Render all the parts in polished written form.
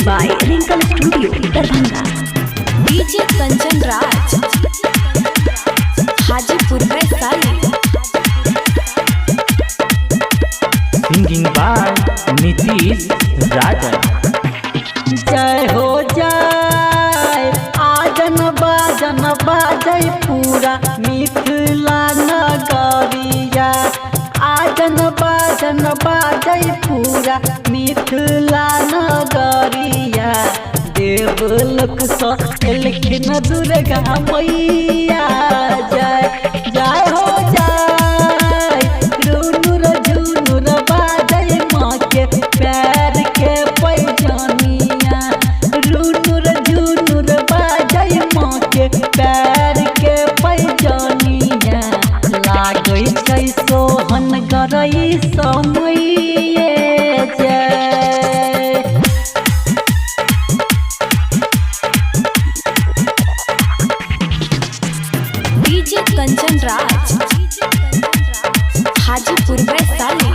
by Wrinkle Studio, Darbhanga. DJ Kanchan Raj, Hajipur Vaishali. Singing by Nitish Rajan. जय हो जय आजन बाजय पूरा मिथिला नगरिया। आजन बाजय पूरा मिथिला नगरिया। देवलोक से एलखिन दुर्गा मैया। जय जय हो जय रुनुर झुनुर बाजय माँ के पैर के पैजनिया। रुनुर झुनुर बाजय माँ के पैर के पैजनिया। लागै छै सोहन गरई समये। जय DJ Kanchan Raj, Hajipur Vaishali.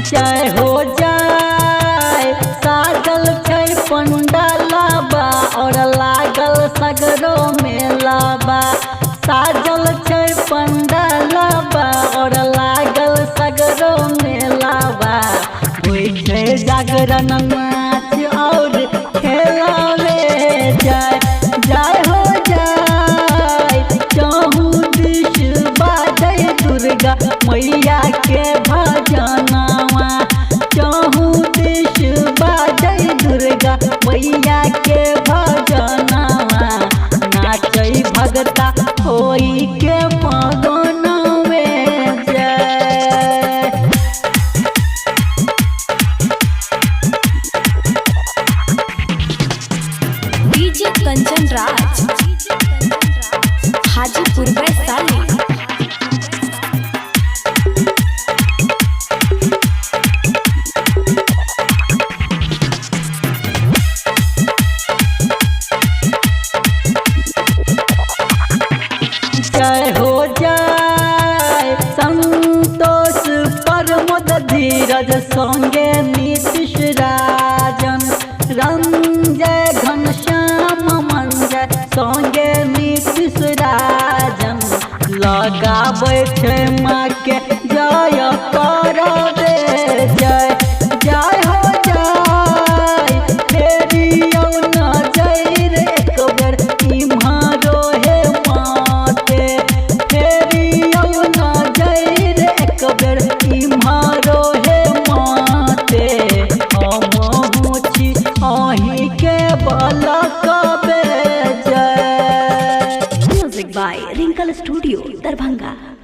जय हो जय साजल छै पंडालबा और लागल सगरो मेलाबा। साजल छै पंडालबा और लागल सगरो मेलाबा। होइ छै जागरण नाच और खेलावे। जय जय हो जय चहु दिश बाजय दुर्गा मैया के भजनवा। चहु दिश बाजय दुर्गा मैया के भजनवा। नाचै भगता होई के मगनवे। जय DJ Kanchan Raj, Hajipur Vaishali. जय हो जय संतोष प्रमोद धीरज संगे नीतीश राजन। रंजय घनश्याम मंजय संगे नीतीश राजन। लगाबै छै माँ के जय करबे। जय जय हो जय फेरियौ नजर एक बेर इम्हरो हे माते। फेरियौ नजर एक बेर इम्हरो हे माते। हमहु छी अहीं के बलकबे। जय Music by Wrinkle Studio, Darbhanga.